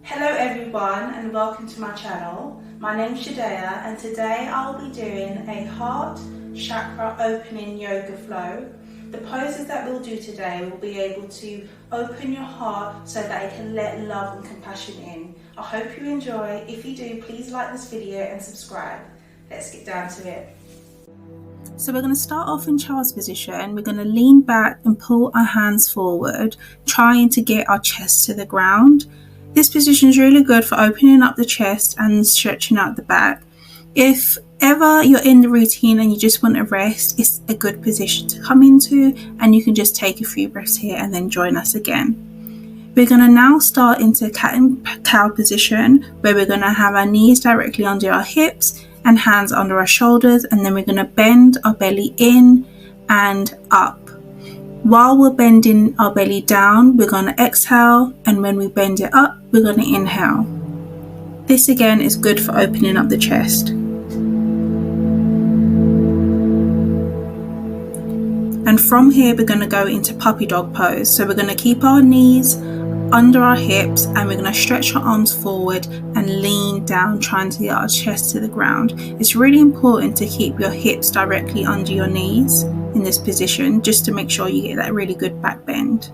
Hello everyone and welcome to my channel. My name is Shadea and today I'll be doing a heart chakra opening yoga flow. The poses that we'll do today will be able to open your heart so that it can let love and compassion in. I hope you enjoy. If you do, please like this video and subscribe. Let's get down to it. So we're going to start off in child's position. We're going to lean back and pull our hands forward, trying to get our chest to the ground. This position is really good for opening up the chest and stretching out the back. If ever you're in the routine and you just want to rest, it's a good position to come into, and you can just take a few breaths here and then join us again. We're going to now start into cat and cow position, where we're going to have our knees directly under our hips and hands under our shoulders, and then we're going to bend our belly in and up. While we're bending our belly down, we're going to exhale, and when we bend it up, we're going to inhale. This again is good for opening up the chest. And from here, we're going to go into puppy dog pose. So we're going to keep our knees under our hips, and we're going to stretch our arms forward and lean down, trying to get our chest to the ground. It's really important to keep your hips directly under your knees in this position, just to make sure you get that really good back bend.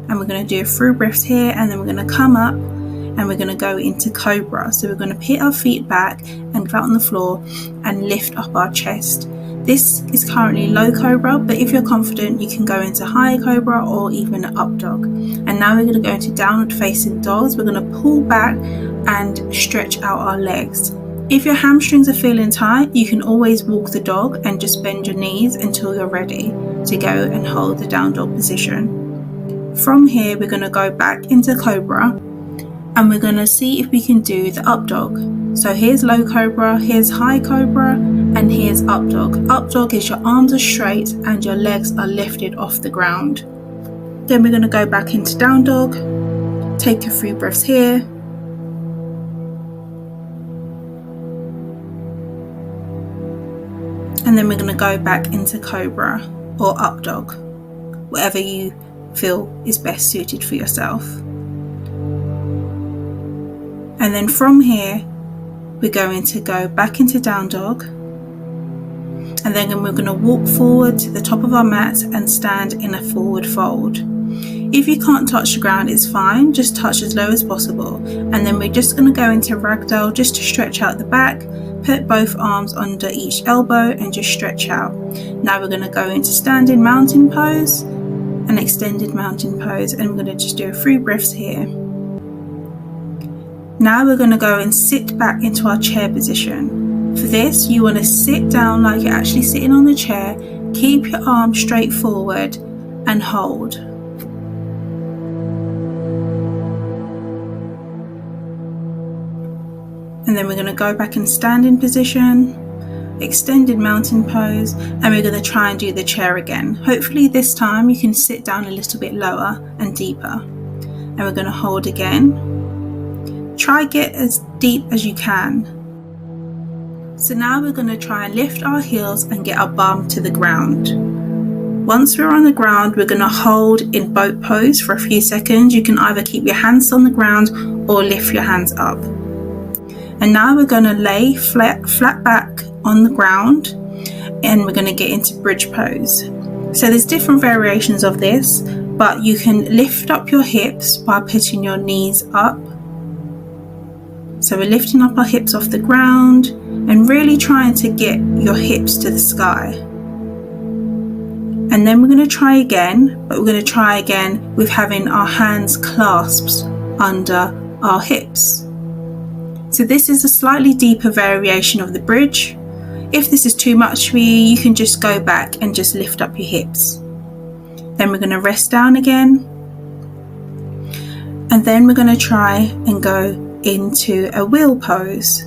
And we're going to do a few breaths here, and then we're going to come up and we're going to go into cobra. So we're going to put our feet back and go out on the floor and lift up our chest. This is currently low cobra, but if you're confident, you can go into higher cobra or even an up dog. And now we're going to go into downward facing dogs. We're going to pull back and stretch out our legs. If your hamstrings are feeling tight, you can always walk the dog and just bend your knees until you're ready to go and hold the down dog position. From here, we're going to go back into cobra, and we're going to see if we can do the up dog. So here's low cobra, here's high cobra, and here's up dog. Up dog is your arms are straight and your legs are lifted off the ground. Then we're going to go back into down dog, take a few breaths here. And then we're going to go back into cobra or up dog, whatever you feel is best suited for yourself. And then from here, we're going to go back into down dog, and then we're going to walk forward to the top of our mat and stand in a forward fold. If you can't touch the ground, it's fine, just touch as low as possible. And then we're just going to go into ragdoll just to stretch out the back, put both arms under each elbow and just stretch out. Now we're going to go into standing mountain pose and extended mountain pose, and we're going to just do a few breaths here. Now we're going to go and sit back into our chair position. For this, you want to sit down like you're actually sitting on the chair, keep your arms straight forward and hold. And then we're going to go back and stand in position, extended mountain pose, and we're going to try and do the chair again. Hopefully this time you can sit down a little bit lower and deeper. And we're going to hold again. Try get as deep as you can. So now we're going to try and lift our heels and get our bum to the ground. Once we're on the ground, we're going to hold in boat pose for a few seconds. You can either keep your hands on the ground or lift your hands up. And now we're going to lay flat back on the ground, and we're going to get into bridge pose. So there's different variations of this, but you can lift up your hips by putting your knees up. So we're lifting up our hips off the ground and really trying to get your hips to the sky. And then we're going to try again, but we're going to try again with having our hands clasped under our hips. So this is a slightly deeper variation of the bridge. If this is too much for you, you can just go back and just lift up your hips. Then we're going to rest down again. And then we're going to try and go into a wheel pose.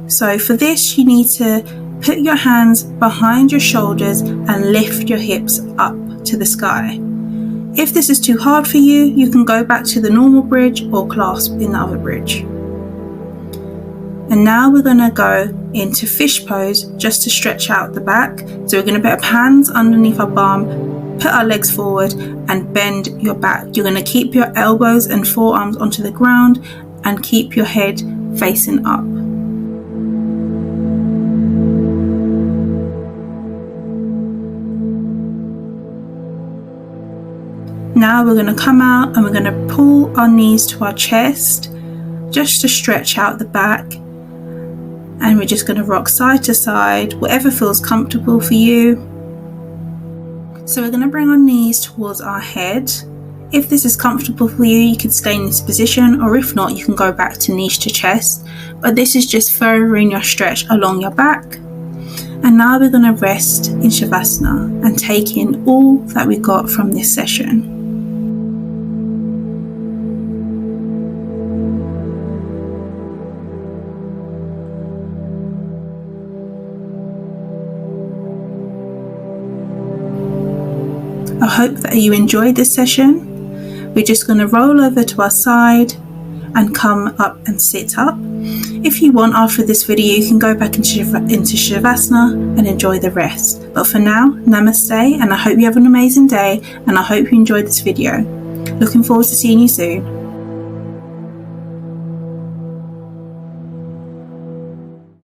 So for this, you need to put your hands behind your shoulders and lift your hips up to the sky. If this is too hard for you, you can go back to the normal bridge or clasp in the other bridge. And now we're going to go into fish pose just to stretch out the back. So we're going to put our hands underneath our bum put our legs forward and bend your back. You're going to keep your elbows and forearms onto the ground and keep your head facing up. Now we're going to come out and we're going to pull our knees to our chest just to stretch out the back, and we're just going to rock side to side, whatever feels comfortable for you. So we're going to bring our knees towards our head. If this is comfortable for you, you can stay in this position, or if not, you can go back to knees to chest, but this is just furthering your stretch along your back. And now we're going to rest in Shavasana and take in all that we got from this session. I hope that you enjoyed this session. We're just going to roll over to our side and come up and sit up. If you want, after this video, you can go back into Shavasana and enjoy the rest. But for now, namaste, and I hope you have an amazing day, and I hope you enjoyed this video. Looking forward to seeing you soon.